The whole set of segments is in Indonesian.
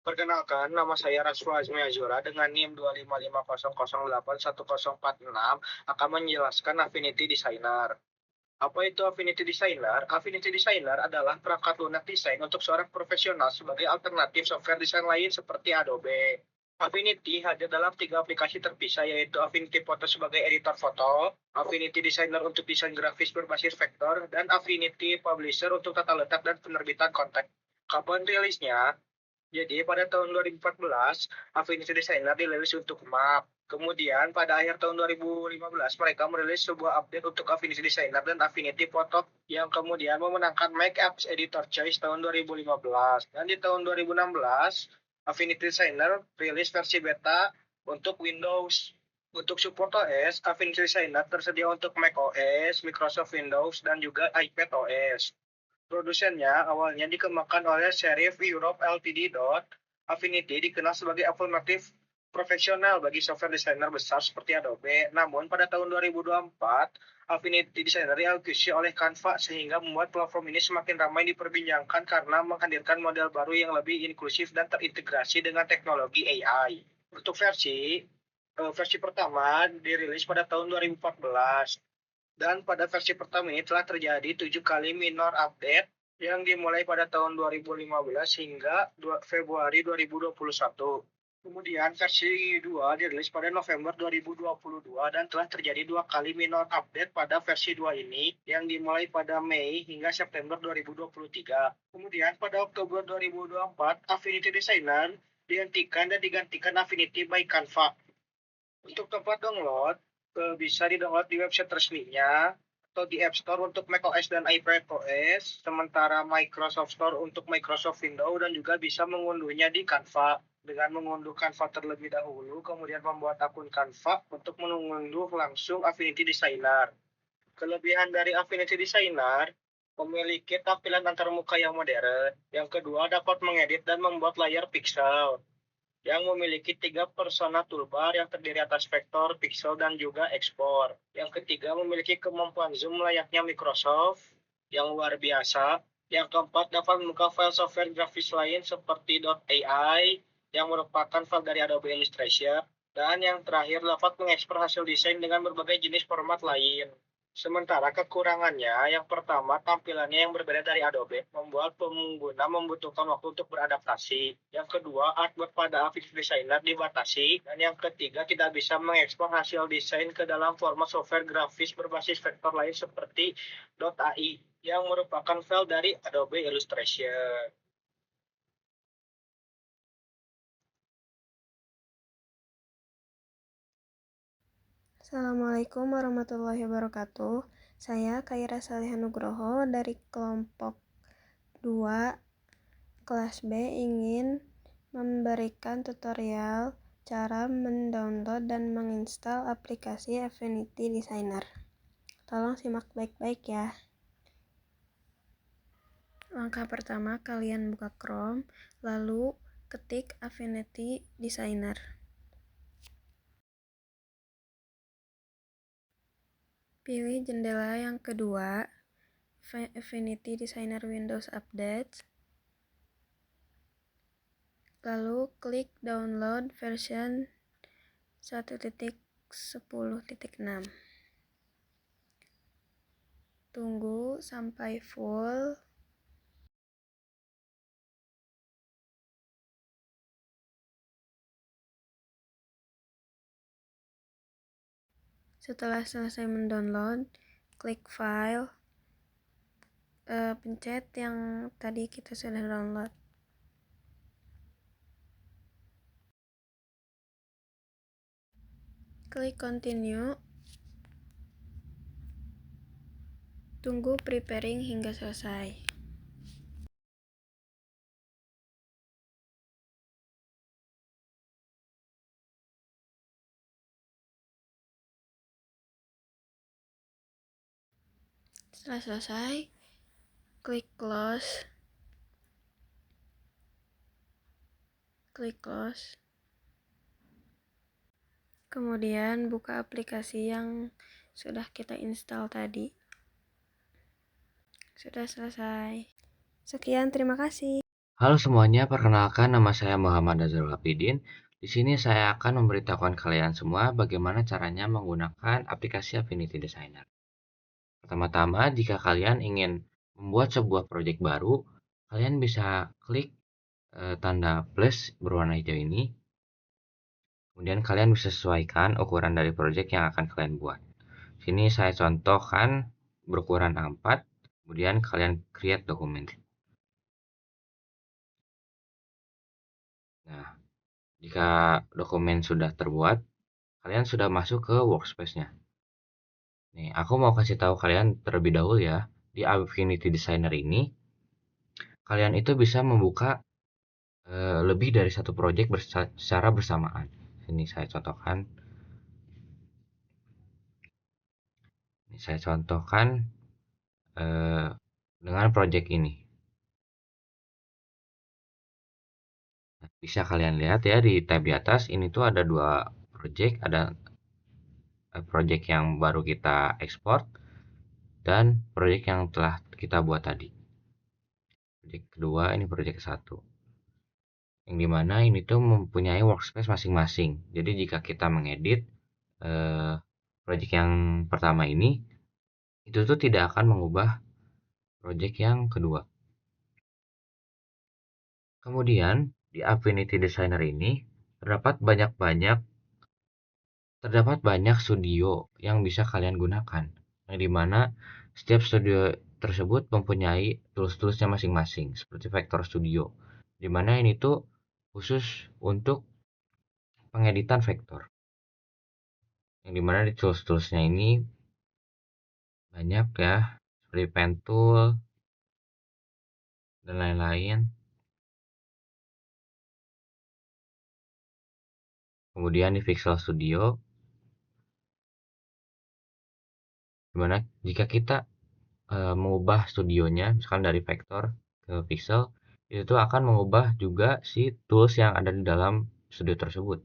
Perkenalkan, nama saya Raswa Azmi Azura dengan NIM 25500810446 akan menjelaskan Affinity Designer. Apa itu Affinity Designer? Affinity Designer adalah perangkat lunak desain untuk seorang profesional sebagai alternatif software desain lain seperti Adobe. Affinity hadir dalam tiga aplikasi terpisah, yaitu Affinity Photo sebagai editor foto, Affinity Designer untuk desain grafis berbasis vektor, dan Affinity Publisher untuk tata letak dan penerbitan konten. Kapan rilisnya? Jadi pada tahun 2014, Affinity Designer dirilis untuk Mac. Kemudian pada akhir tahun 2015, mereka merilis sebuah update untuk Affinity Designer dan Affinity Photo yang kemudian memenangkan Mac Apps Editor Choice tahun 2015. Dan di tahun 2016, Affinity Designer rilis versi beta untuk Windows. Untuk support OS, Affinity Designer tersedia untuk Mac OS, Microsoft Windows, dan juga iPad OS. Produsennya awalnya dikembangkan oleh Serif Europe Ltd. Affinity dikenal sebagai alternatif profesional bagi software desainer besar seperti Adobe. Namun pada tahun 2024, Affinity Designer diakuisisi oleh Canva sehingga membuat platform ini semakin ramai diperbincangkan karena menghadirkan model baru yang lebih inklusif dan terintegrasi dengan teknologi AI. Untuk versi pertama dirilis pada tahun 2014. Dan pada versi pertama ini telah terjadi 7 kali minor update yang dimulai pada tahun 2015 hingga Februari 2021. Kemudian versi 2 dirilis pada November 2022 dan telah terjadi 2 kali minor update pada versi 2 ini yang dimulai pada Mei hingga September 2023. Kemudian pada Oktober 2024, Affinity Designer dihentikan dan digantikan Affinity by Canva. Untuk tempat download, bisa di-download di website resminya atau di App Store untuk macOS dan iPadOS, sementara Microsoft Store untuk Microsoft Windows, dan juga bisa mengunduhnya di Canva. Dengan mengunduh Canva terlebih dahulu, kemudian membuat akun Canva untuk mengunduh langsung Affinity Designer. Kelebihan dari Affinity Designer memiliki tampilan antarmuka yang modern. Yang kedua, dapat mengedit dan membuat layar pixel yang memiliki 3 persona toolbar yang terdiri atas vektor, pixel, dan juga ekspor. Yang ketiga, memiliki kemampuan zoom layaknya Microsoft yang luar biasa. Yang keempat, dapat membuka file software grafis lain seperti .ai yang merupakan file dari Adobe Illustrator. Dan yang terakhir, dapat mengekspor hasil desain dengan berbagai jenis format lain. Sementara kekurangannya, yang pertama, tampilannya yang berbeda dari Adobe, membuat pengguna membutuhkan waktu untuk beradaptasi. Yang kedua, artwork pada Affinity Designer dibatasi. Dan yang ketiga, tidak bisa mengekspor hasil desain ke dalam format software grafis berbasis vektor lain seperti .ai, yang merupakan file dari Adobe Illustrator. Assalamualaikum warahmatullahi wabarakatuh. Saya Kaira Salihah Nugroho dari kelompok 2 kelas B ingin memberikan tutorial cara mendownload dan menginstal aplikasi Affinity Designer. Tolong simak baik-baik ya. Langkah pertama, kalian buka Chrome, lalu ketik Affinity Designer. Pilih jendela yang kedua, Affinity Designer Windows Update. Lalu klik download version 1.10.6. Tunggu sampai full. Setelah selesai mendownload, klik file, pencet yang tadi kita sudah download. Klik continue. Tunggu preparing hingga selesai. Setelah selesai, klik close. Kemudian buka aplikasi yang sudah kita install tadi. Sudah selesai. Sekian, terima kasih. Halo semuanya, perkenalkan nama saya Muhammad Nazarul Hapidin. Di sini saya akan memberitahukan kalian semua bagaimana caranya menggunakan aplikasi Affinity Designer. Pertama-tama, jika kalian ingin membuat sebuah proyek baru, kalian bisa klik tanda plus berwarna hijau ini. Kemudian kalian bisa sesuaikan ukuran dari proyek yang akan kalian buat. Sini saya contohkan berukuran A4, kemudian kalian create dokumen. Nah, jika dokumen sudah terbuat, kalian sudah masuk ke workspace-nya. Nih, aku mau kasih tahu kalian terlebih dahulu ya, di Affinity Designer ini, kalian itu bisa membuka lebih dari satu project secara bersamaan. Ini saya contohkan. Ini saya contohkan eh, dengan project ini. Nah, bisa kalian lihat ya di tab di atas, ini tuh ada dua project, ada project yang baru kita ekspor dan project yang telah kita buat tadi. Project kedua, ini project satu. Yang dimana ini tuh mempunyai workspace masing-masing. Jadi jika kita mengedit project yang pertama ini, itu tuh tidak akan mengubah project yang kedua. Kemudian di Affinity Designer ini terdapat banyak studio yang bisa kalian gunakan. Yang dimana setiap studio tersebut mempunyai tools-toolsnya masing-masing, seperti Vector Studio. Dimana ini tuh khusus untuk pengeditan vektor. Yang dimana di tools-toolsnya ini banyak ya, seperti pen tool dan lain-lain. Kemudian di Visual Studio, dimana jika kita mengubah studionya, misalkan dari vektor ke pixel, itu akan mengubah juga si tools yang ada di dalam studio tersebut.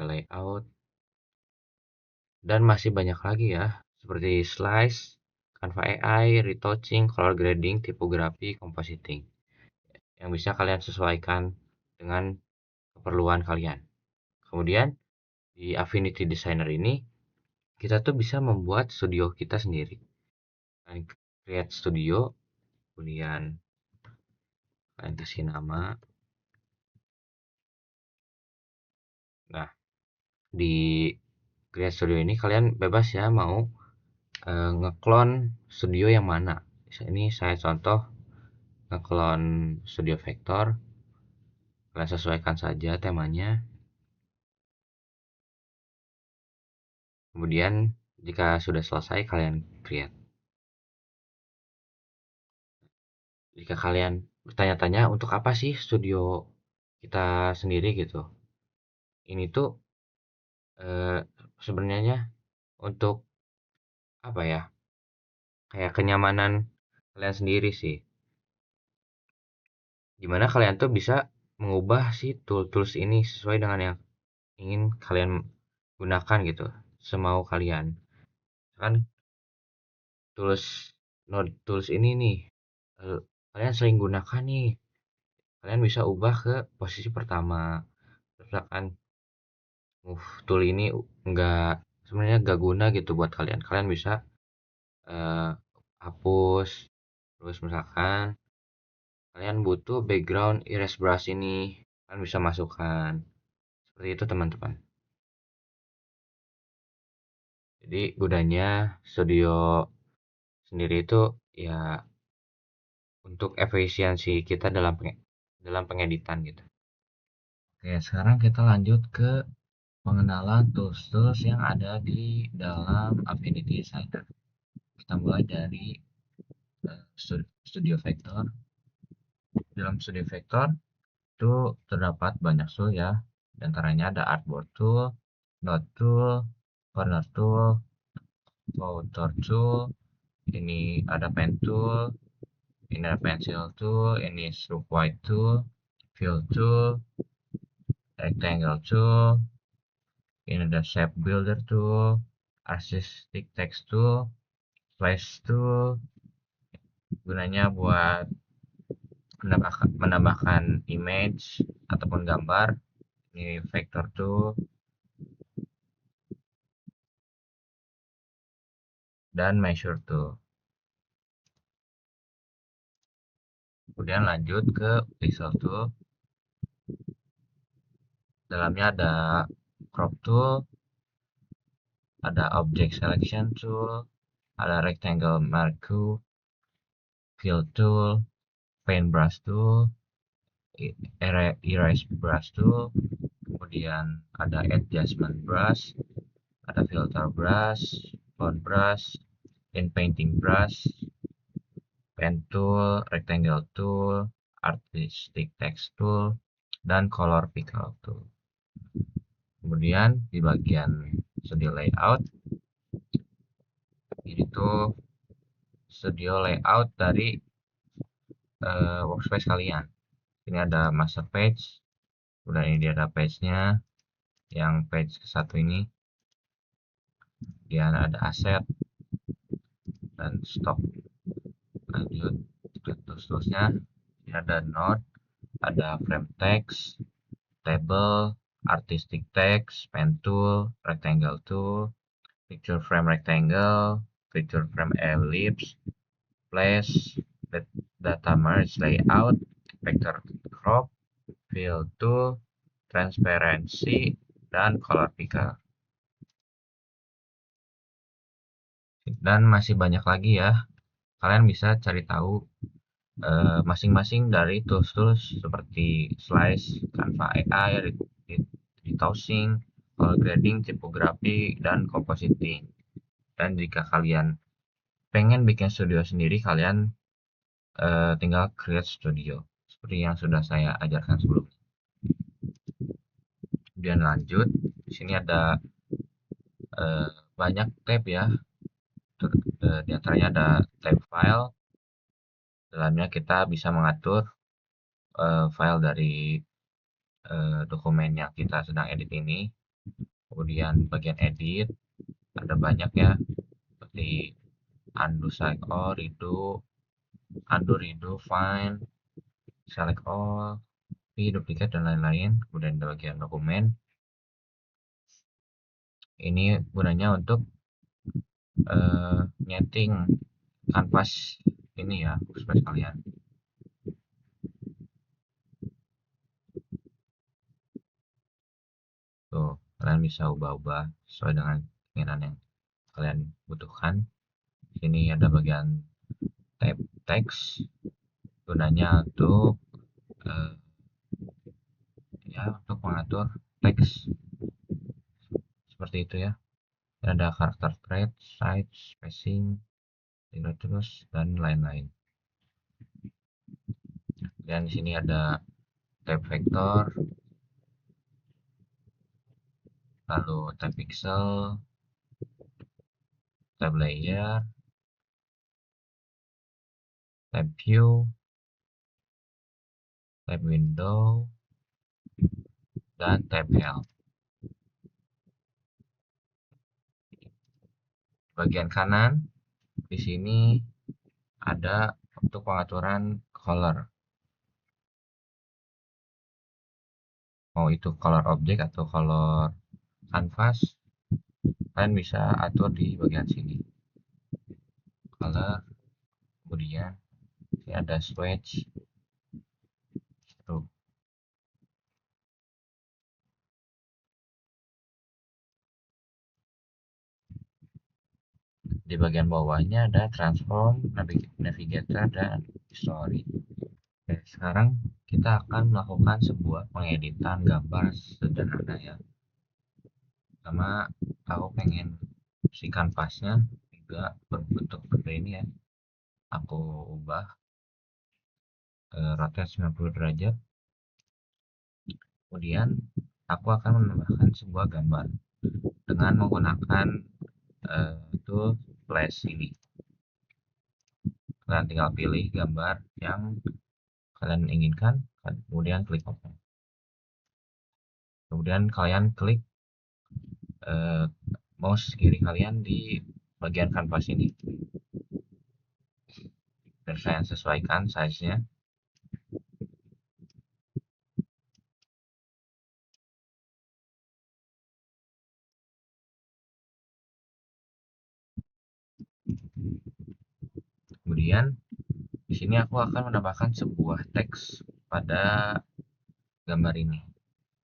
Layout, dan masih banyak lagi ya, seperti slice, Canva AI, retouching, color grading, typography, compositing, yang bisa kalian sesuaikan dengan keperluan kalian. Kemudian di Affinity Designer ini kita tuh bisa membuat studio kita sendiri. Create studio, kemudian kalian kasih nama. Nah, di Create Studio ini kalian bebas ya mau ngeklon studio yang mana. Ini saya contoh ngeklon Studio Vector. Kalian sesuaikan saja temanya. Kemudian jika sudah selesai kalian create. Jika kalian bertanya-tanya untuk apa sih studio kita sendiri gitu. Ini tuh sebenarnya untuk apa ya? Kayak kenyamanan kalian sendiri sih. Dimana kalian tuh bisa mengubah si tools ini sesuai dengan yang ingin kalian gunakan gitu, semau kalian. Kan tools node tools ini nih kalian sering gunakan nih, kalian bisa ubah ke posisi pertama. Misalkan tool ini sebenarnya nggak guna gitu buat kalian, kalian bisa eh, hapus. Terus misalkan kalian butuh background erase brush ini, kalian bisa masukkan seperti itu teman-teman. Jadi gunanya studio sendiri itu ya untuk efisiensi kita dalam pengeditan gitu. Oke, sekarang kita lanjut ke pengenalan tools-tools yang ada di dalam Affinity Designer. Kita mulai dari Studio Vector. Dalam Studio Vector itu terdapat banyak tool ya. Di antaranya ada Artboard Tool, Node Tool, Corner Tool, Author Tool, ini ada Pen Tool, ini ada Pencil Tool, ini Stroke White Tool, Fill Tool, Rectangle Tool, ini ada Shape Builder Tool, Artistic Text Tool, Flash Tool, gunanya buat menambahkan image ataupun gambar. Ini vector tool dan measure tool. Kemudian lanjut ke pixel tool. Dalamnya ada crop tool, ada object selection tool, ada rectangle marquee, fill tool, paintbrush tool, erase brush tool, kemudian ada adjustment brush, ada filter brush, font brush, inpainting brush, pen tool, rectangle tool, artistic text tool, dan color picker tool. Kemudian di bagian studio layout, ini tuh studio layout dari workspace kalian. Ini ada master page, kemudian ini ada page-nya, yang page ke satu ini. Kemudian ada asset dan stock. Lanjut ke tools-toolsnya. Ini ada node, ada frame text, table, artistic text, pen tool, rectangle tool, picture frame rectangle, picture frame ellipse, place, data merge layout, vector crop, fill tool, transparency, dan color picker. Dan masih banyak lagi ya. Kalian bisa cari tahu masing-masing dari tools-tools seperti Slice, Canva AI, Retouching, color grading, typography, dan compositing. Dan jika kalian pengen bikin studio sendiri, kalian tinggal create studio seperti yang sudah saya ajarkan sebelumnya. Kemudian lanjut, di sini ada banyak tab ya. Di antaranya ada tab file. Dalamnya kita bisa mengatur file dari dokumen yang kita sedang edit ini. Kemudian bagian edit ada banyak ya, seperti undo, select all, redo, undo, redo, find, select all, duplicate, dan lain-lain. Kemudian ada bagian dokumen. Ini gunanya untuk nyeting kanvas ini ya, workspace kalian. Tuh, kalian bisa ubah-ubah sesuai dengan keinginan yang kalian butuhkan. Sini ada bagian tab text, gunanya untuk untuk mengatur teks seperti itu ya. Ada karakter trait, size, spacing, terus dan lain-lain. Dan di sini ada tab vektor, lalu tab pixel, tab layer, tab view, tab window, dan tab help. Bagian kanan di sini ada untuk pengaturan color. Mau itu color objek atau color canvas, kalian bisa atur di bagian sini. Color, kemudian ini ada swatch. Tuh. Di bagian bawahnya ada transform, navigator, dan story. Oke, sekarang kita akan melakukan sebuah pengeditan gambar sederhana ya. Pertama, aku pengen si kanvasnya juga berbentuk seperti ini ya. Aku ubah rotate 90 derajat. Kemudian aku akan menambahkan sebuah gambar dengan menggunakan tool flash ini. Kalian tinggal pilih gambar yang kalian inginkan, kemudian klik open. Kemudian kalian klik mouse kiri kalian di bagian kanvas ini. dan saya sesuaikan size-nya. Kemudian di sini aku akan menambahkan sebuah teks pada gambar ini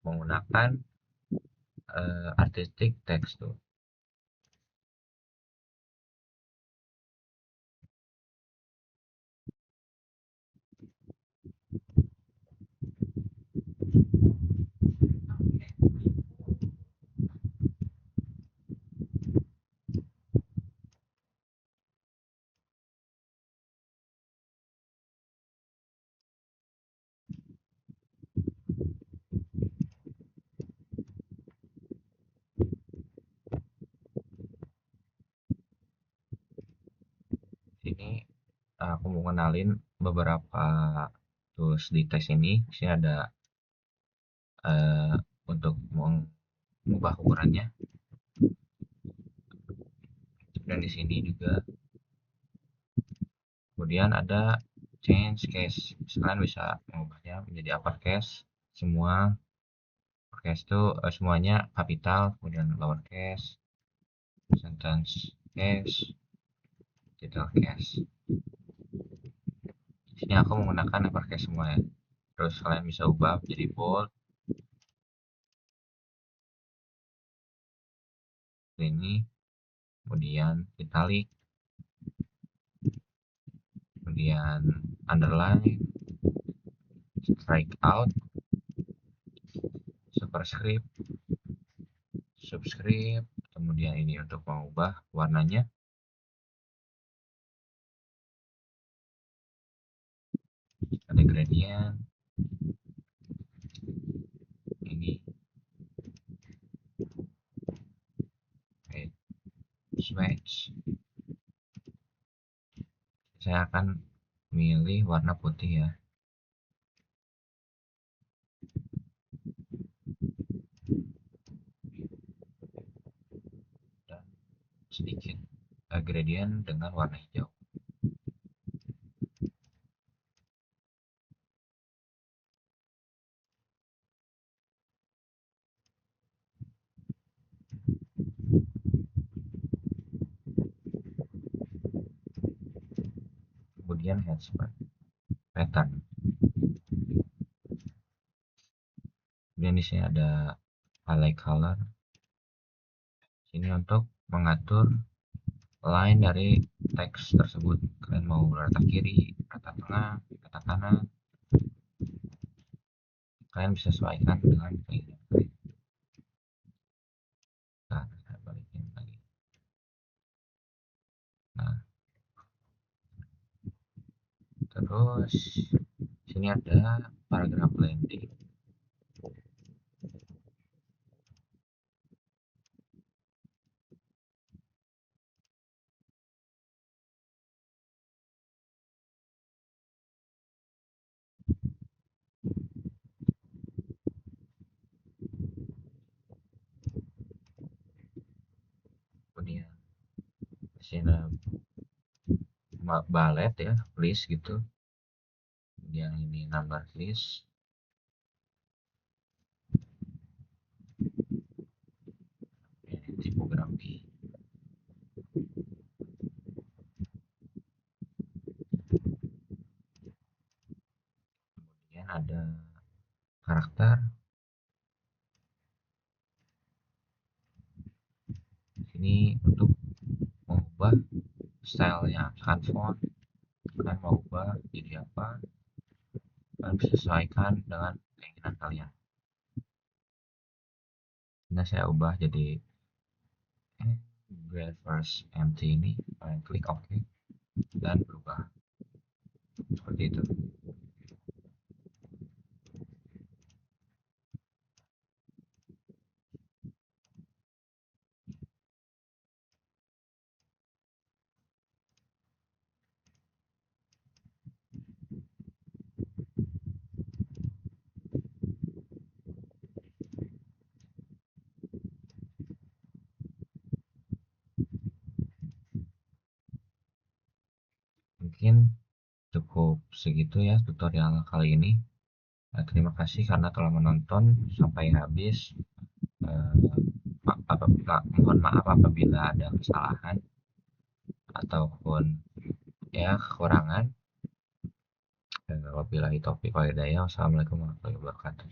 menggunakan artistic text tuh. Sini aku mau kenalin beberapa tools di teks ini. Di sini ada untuk mengubah ukurannya, dan di sini juga. Kemudian ada change case, kalian bisa mengubahnya menjadi uppercase. Semua uppercase itu semuanya kapital, kemudian lowercase, sentence case, title case. Di sini aku menggunakan uppercase semua ya. Terus kalian bisa ubah menjadi bold, ini, kemudian italic, kemudian underline, strike out, superscript, subscript. Kemudian ini untuk mengubah warnanya, ada gradient, ini swatch. Saya akan milih warna putih ya, dan sedikit gradient dengan warna hijau. Kemudian headspot pattern. Kemudian di sini ada highlight color. Ini untuk mengatur line dari teks tersebut. Kalian mau rata kiri, rata tengah, rata kanan, kalian bisa sesuaikan dengan keinginan kalian. Nah, saya balikin lagi. Nah, terus sini ada paragraph landing. Kemudian sini ballet ya, list gitu. Kemudian ini number list. Ini tipografi. Kemudian ada karakter. Ini untuk mengubah stylenya, misalkan font, kalian mau ubah jadi apa, kalian bisa sesuaikan dengan keinginan kalian. Nah, saya ubah jadi grade first empty ini, kalian klik OK dan berubah seperti itu. Mungkin segitu ya tutorial kali ini. Terima kasih karena telah menonton sampai habis. Mohon maaf apabila ada kesalahan ataupun ya kekurangan. Wabillahi taufiq wal hidayah. Wassalamualaikum warahmatullahi wabarakatuh.